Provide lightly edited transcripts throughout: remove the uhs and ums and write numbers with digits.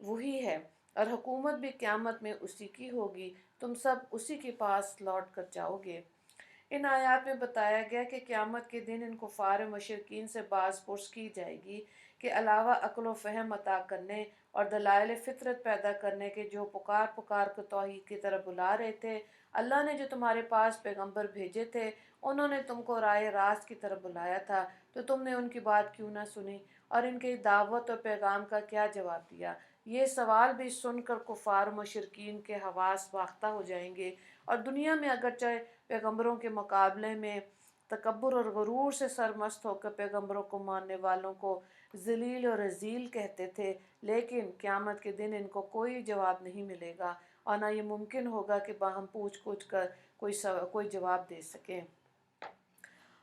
وہی ہے، اور حکومت بھی قیامت میں اسی کی ہوگی، تم سب اسی کے پاس لوٹ کر جاؤ گے۔ ان آیات میں بتایا گیا کہ قیامت کے دن ان کفار مشرکین سے باز پرس کی جائے گی کہ علاوہ عقل و فہم عطا کرنے اور دلائل فطرت پیدا کرنے کے جو پکار پکار کر توحید کی طرف بلا رہے تھے، اللہ نے جو تمہارے پاس پیغمبر بھیجے تھے انہوں نے تم کو رائے راست کی طرف بلایا تھا، تو تم نے ان کی بات کیوں نہ سنی اور ان کی دعوت اور پیغام کا کیا جواب دیا؟ یہ سوال بھی سن کر کفار مشرکین کے حواس باختہ ہو جائیں گے، اور دنیا میں اگرچہ پیغمبروں کے مقابلے میں تکبر اور غرور سے سرمست ہو کر پیغمبروں کو ماننے والوں کو ذلیل اور رذیل کہتے تھے، لیکن قیامت کے دن ان کو کوئی جواب نہیں ملے گا اور نہ یہ ممکن ہوگا کہ باہم پوچھ پوچھ کر کوئی جواب دے سکیں۔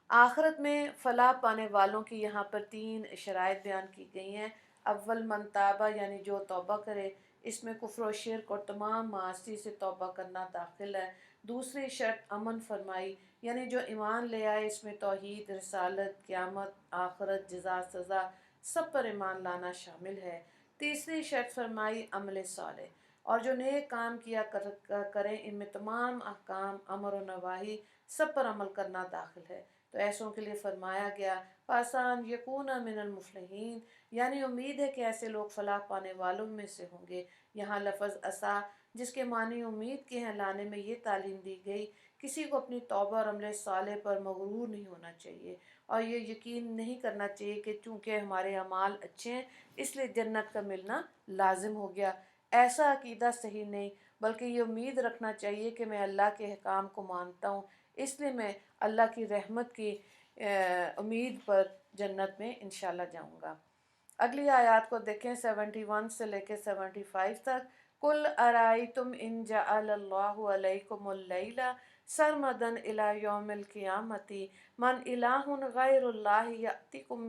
آخرت میں فلاح پانے والوں کی یہاں پر 3 شرائط بیان کی گئی ہیں۔ اول من تابہ یعنی جو توبہ کرے، اس میں کفر و شرک اور تمام معاصی سے توبہ کرنا داخل ہے۔ دوسری شرط امن فرمائی، یعنی جو ایمان لے آئے، اس میں توحید، رسالت، قیامت، آخرت، جزا سزا سب پر ایمان لانا شامل ہے۔ تیسری شرط فرمائی عمل صالح، اور جو نیک کام کیا کریں، ان میں تمام احکام، امر و نواہی سب پر عمل کرنا داخل ہے۔ تو ایسوں کے لیے فرمایا گیا فَآسَانْ یکون من المفلحین، یعنی امید ہے کہ ایسے لوگ فلاح پانے والوں میں سے ہوں گے۔ یہاں لفظ عسیٰ جس کے معنی امید کے ہیں لانے میں یہ تعلیم دی گئی، کسی کو اپنی توبہ اور عمل صالح پر مغرور نہیں ہونا چاہیے اور یہ یقین نہیں کرنا چاہیے کہ چونکہ ہمارے اعمال اچھے ہیں اس لیے جنت کا ملنا لازم ہو گیا۔ ایسا عقیدہ صحیح نہیں، بلکہ یہ امید رکھنا چاہیے کہ میں اللہ کے احکام کو مانتا ہوں، اس لیے میں اللہ کی رحمت کی امید پر جنت میں انشاءاللہ جاؤں گا۔ اگلی آیات کو دیکھیں 71 سے لے کے 75 تک۔ قُلْ أَرَأَيْتُمْ إِنْ جَعَلَ اللَّهُ عَلَيْكُمُ اللَّيْلَ سَرْمَدًا إِلَى يَوْمِ الْقِيَامَةِ مَنْ إِلَٰهٌ غَيْرُ اللَّهِ يَأْتِكُمْ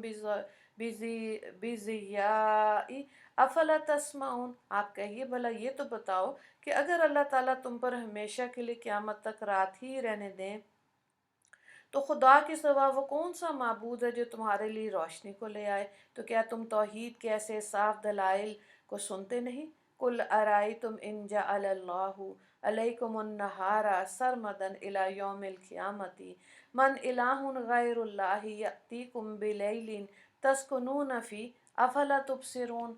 بِضِيَاءٍ أَفَلَا تَسْمَعُونَ۔ آپ کہیے بھلا یہ تو بتاؤ کہ اگر اللہ تعالیٰ تم پر ہمیشہ کے لیے قیامت تک رات ہی رہنے دیں تو خدا کے سوا وہ کون سا معبود ہے جو تمہارے لیے روشنی کو لے آئے؟ تو کیا تم توحید کے ایسے صاف دلائل کو سنتے نہیں؟ قُلْ أَرَأَيْتُمْ إِنْ جَعَلَ اللَّهُ عَلَيْكُمُ النَّهَارَ سَرْمَدًا إِلَى يَوْمِ الْقِيَامَةِ مَنْ إِلَٰهٌ غَيْرُ اللَّهِ يَأْتِيكُمْ بِلَيْلٍ تَسْكُنُونَ فِيهِ أَفَلَا تُبْصِرُونَ۔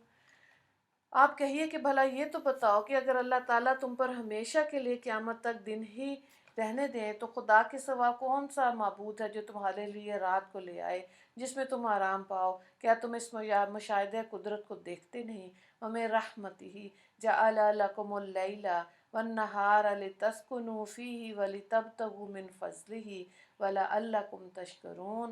آپ کہیے کہ بھلا یہ تو بتاؤ کہ اگر اللہ تعالیٰ تم پر ہمیشہ کے لیے قیامت تک دن ہی رہنے دیں تو خدا کے سوا کون سا معبود ہے جو تمہارے لیے رات کو لے آئے جس میں تم آرام پاؤ؟ کیا تم اس مشاہدہ قدرت کو دیکھتے نہیں؟ وَمِن رَحْمَتِهِ جَعَلَ لَكُمُ اللَّيْلَ وَالنَّهَارَ لِتَسْكُنُوا فِيهِ وَلِتَبْتَغُوا مِن فَضْلِهِ وَلَعَلَّكُمْ تَشْكُرُونَ۔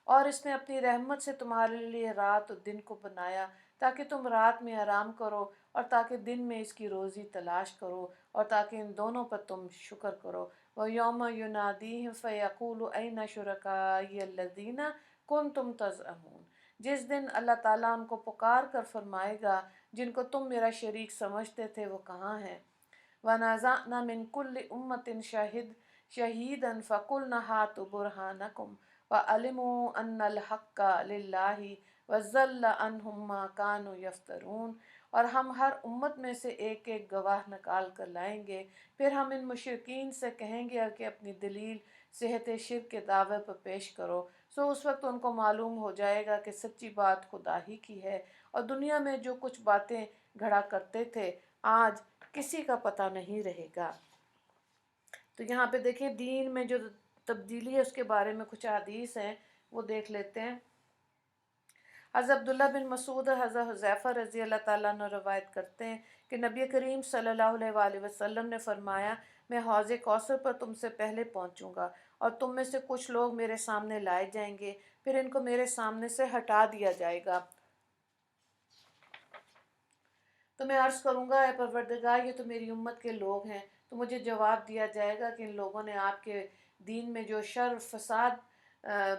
اور اس نے اپنی رحمت سے تمہارے لیے رات اور دن کو بنایا تاکہ تم رات میں آرام کرو اور تاکہ دن میں اس کی روزی تلاش کرو اور تاکہ ان دونوں پر تم شکر کرو۔ وَيَوْمَ يُنَادِيهِمْ فَيَقُولُ أَيْنَ شُرَكَائِيَ الَّذِينَ كُنْتُمْ تَزْعُمُونَ۔ جس دن اللہ تعالیٰ ان کو پکار کر فرمائے گا جن کو تم میرا شریک سمجھتے تھے وہ کہاں ہیں؟ وَنَزَعْنَا مِن كُلِّ أُمَّةٍ شَهِيدًا فَقُلْنَا هَاتُوا بُرْهَانَكُمْ وَعَلِمُوا أَنَّ الْحَقَّ لِلَّهِ وَضَلَّ عَنْهُمْ مَا كَانُوا يَفْتَرُونَ۔ اور ہم ہر امت میں سے ایک ایک گواہ نکال کر لائیں گے، پھر ہم ان مشرکین سے کہیں گے کہ اپنی دلیل صحت شرک کے دعوے پر پیش کرو، سو اس وقت ان کو معلوم ہو جائے گا کہ سچی بات خدا ہی کی ہے، اور دنیا میں جو کچھ باتیں گھڑا کرتے تھے آج کسی کا پتہ نہیں رہے گا۔ تو یہاں پہ دیکھیں دین میں جو تبدیلی ہے اس کے بارے میں کچھ حدیث ہیں وہ دیکھ لیتے ہیں۔ حضرت عبداللہ بن مسعود اور حضرت حذیفہ رضی اللہ تعالیٰ عنہ روایت کرتے ہیں کہ نبی کریم صلی اللہ علیہ وآلہ وسلم نے فرمایا، میں حوض کوثر پر تم سے پہلے پہنچوں گا اور تم میں سے کچھ لوگ میرے سامنے لائے جائیں گے، پھر ان کو میرے سامنے سے ہٹا دیا جائے گا، تو میں عرض کروں گا اے پروردگار یہ تو میری امت کے لوگ ہیں، تو مجھے جواب دیا جائے گا کہ ان لوگوں نے آپ کے دین میں جو شر فساد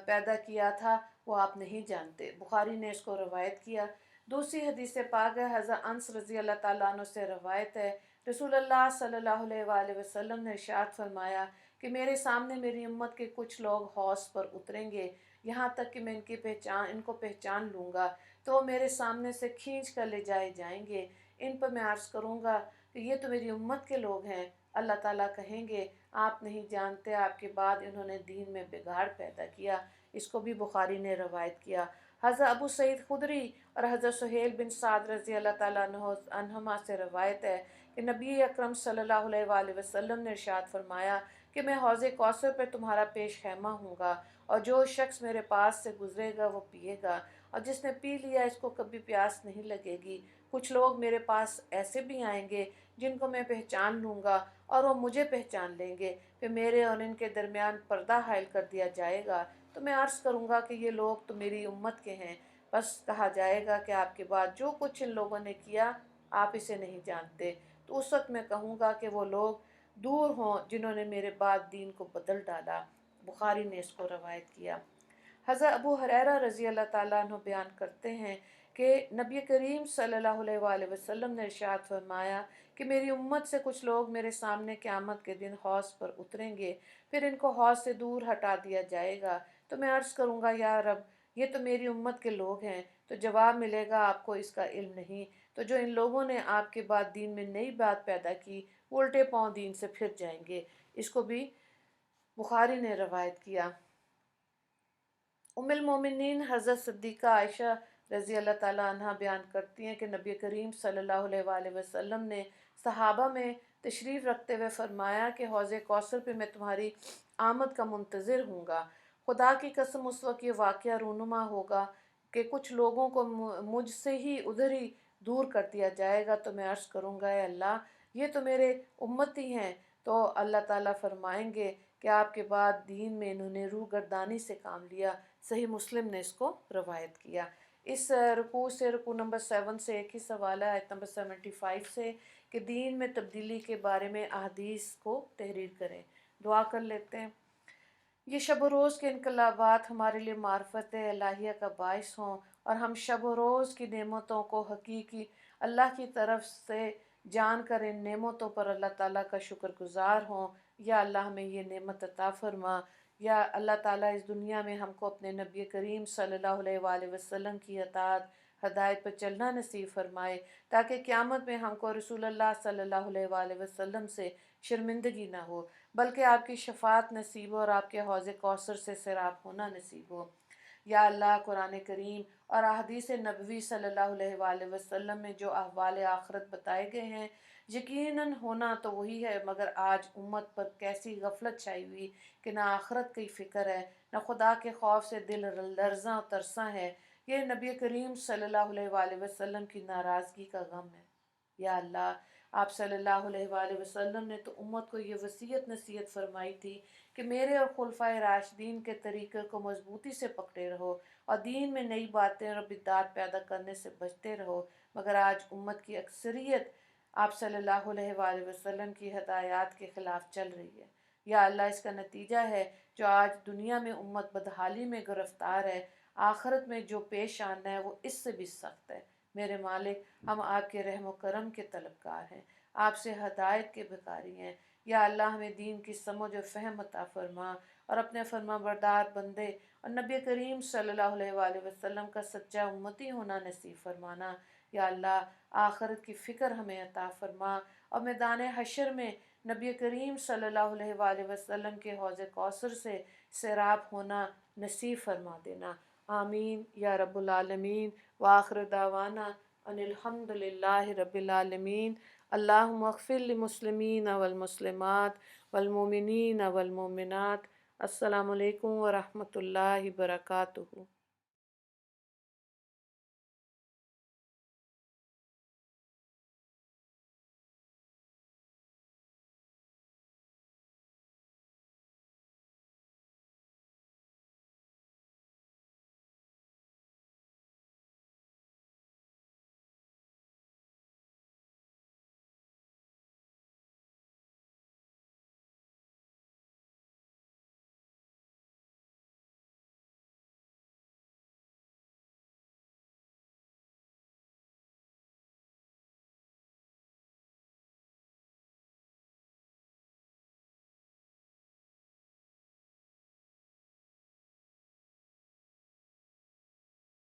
پیدا کیا تھا وہ آپ نہیں جانتے۔ بخاری نے اس کو روایت کیا۔ دوسری حدیث پاک ہے، حضرت انس رضی اللہ تعالیٰ عنہ سے روایت ہے، رسول اللہ صلی اللہ علیہ وآلہ وسلم نے ارشاد فرمایا کہ میرے سامنے میری امت کے کچھ لوگ حوض پر اتریں گے، یہاں تک کہ میں ان کو پہچان لوں گا تو وہ میرے سامنے سے کھینچ کر لے جائے جائیں گے۔ ان پر میں عرض کروں گا کہ یہ تو میری امت کے لوگ ہیں۔ اللہ تعالیٰ کہیں گے آپ نہیں جانتے آپ کے بعد انہوں نے دین میں بگاڑ پیدا کیا۔ اس کو بھی بخاری نے روایت کیا۔ حضرت ابو سعید خدری اور حضرت سہیل بن سعد رضی اللہ تعالیٰ عنہما سے روایت ہے کہ نبی اکرم صلی اللہ علیہ وآلہ وسلم نے ارشاد فرمایا کہ میں حوض کوثر پہ تمہارا پیش خیمہ ہوں گا، اور جو شخص میرے پاس سے گزرے گا وہ پیے گا، اور جس نے پی لیا اس کو کبھی پیاس نہیں لگے گی۔ کچھ لوگ میرے پاس ایسے بھی آئیں گے جن کو میں پہچان لوں گا اور وہ مجھے پہچان لیں گے، پھر میرے اور ان کے درمیان پردہ حائل کر دیا جائے گا، تو میں عرض کروں گا کہ یہ لوگ تو میری امت کے ہیں۔ بس کہا جائے گا کہ آپ کے بعد جو کچھ ان لوگوں نے کیا آپ اسے نہیں جانتے، تو اس وقت میں کہوں گا کہ وہ لوگ دور ہوں جنہوں نے میرے بعد دین کو بدل ڈالا۔ بخاری نے اس کو روایت کیا۔ حضرت ابو ہریرہ رضی اللہ تعالیٰ عنہ بیان کرتے ہیں کہ نبی کریم صلی اللہ علیہ وآلہ وسلم نے ارشاد فرمایا کہ میری امت سے کچھ لوگ میرے سامنے قیامت کے دن حوض پر اتریں گے، پھر ان کو حوض سے دور ہٹا دیا جائے گا، تو میں عرض کروں گا یا رب یہ تو میری امت کے لوگ ہیں، تو جواب ملے گا آپ کو اس کا علم نہیں، تو جو ان لوگوں نے آپ کے بعد دین میں نئی بات پیدا کی وہ الٹے پاؤں دین سے پھر جائیں گے۔ اس کو بھی بخاری نے روایت کیا۔ ام المومنین حضرت صدیقہ عائشہ رضی اللہ تعالیٰ عنہ بیان کرتی ہیں کہ نبی کریم صلی اللہ علیہ وآلہ وسلم نے صحابہ میں تشریف رکھتے ہوئے فرمایا کہ حوض کوثر پہ میں تمہاری آمد کا منتظر ہوں گا۔ خدا کی قسم اس وقت یہ واقعہ رونما ہوگا کہ کچھ لوگوں کو مجھ سے ہی ادھر ہی دور کر دیا جائے گا، تو میں عرض کروں گا اے اللہ یہ تو میرے امتی ہیں، تو اللہ تعالیٰ فرمائیں گے کہ آپ کے بعد دین میں انہوں نے روح گردانی سے کام لیا۔ صحیح مسلم نے اس کو روایت کیا۔ اس رکوع سے، رکوع نمبر 7 سے ایک ہی سوال ہے، آیت نمبر 75 سے، کہ دین میں تبدیلی کے بارے میں احادیث کو تحریر کریں۔ دعا کر لیتے ہیں۔ یہ شب و روز کے انقلابات ہمارے لیے معرفت الہیہ کا باعث ہوں، اور ہم شب و روز کی نعمتوں کو حقیقی اللہ کی طرف سے جان کر ان نعمتوں پر اللہ تعالیٰ کا شکر گزار ہوں۔ یا اللہ ہمیں یہ نعمت عطا فرما۔ یا اللہ تعالیٰ اس دنیا میں ہم کو اپنے نبی کریم صلی اللہ علیہ وآلہ وسلم کی اطاعت ہدایت پر چلنا نصیب فرمائے، تاکہ قیامت میں ہم کو رسول اللہ صلی اللہ علیہ وآلہ وسلم سے شرمندگی نہ ہو، بلکہ آپ کی شفاعت نصیب ہو اور آپ کے حوض کوثر سے سیراب ہونا نصیب ہو۔ یا اللہ قرآن کریم اور احادیث نبوی صلی اللہ علیہ وآلہ وسلم میں جو احوال آخرت بتائے گئے ہیں یقیناً ہونا تو وہی ہے، مگر آج امت پر کیسی غفلت چھائی ہوئی کہ نہ آخرت کی فکر ہے، نہ خدا کے خوف سے دل لرزاں ترساں ہے۔ یہ نبی کریم صلی اللہ علیہ وآلہ وسلم کی ناراضگی کا غم ہے۔ یا اللہ آپ صلی اللہ علیہ وآلہ وسلم نے تو امت کو یہ وصیت نصیحت فرمائی تھی کہ میرے اور خلفائے راشدین کے طریقے کو مضبوطی سے پکڑے رہو اور دین میں نئی باتیں اور بدعات پیدا کرنے سے بچتے رہو، مگر آج امت کی اکثریت آپ صلی اللہ علیہ وآلہ وسلم کی ہدایات کے خلاف چل رہی ہے۔ یا اللہ اس کا نتیجہ ہے جو آج دنیا میں امت بدحالی میں گرفتار ہے، آخرت میں جو پیش آنا ہے وہ اس سے بھی سخت ہے۔ میرے مالک ہم آپ کے رحم و کرم کے طلبگار ہیں، آپ سے ہدایت کے بھکاری ہیں۔ یا اللہ ہمیں دین کی سمجھ و فہم عطا فرما اور اپنے فرما بردار بندے اور نبی کریم صلی اللہ علیہ وآلہ وسلم کا سچا امتی ہونا نصیب فرمانا۔ یا اللہ آخرت کی فکر ہمیں عطا فرما اور میدان حشر میں نبی کریم صلی اللہ علیہ وآلہ وسلم کے حوض کوثر سے سیراب ہونا نصیب فرما دینا۔ آمین یا رب العالمین۔ وآخر دعوانا ان الحمد للہ رب العالمین۔ اللہم اغفر للمسلمین والمسلمات والمؤمنین والمؤمنات۔ السلام علیکم ورحمۃ اللہ وبرکاتہ۔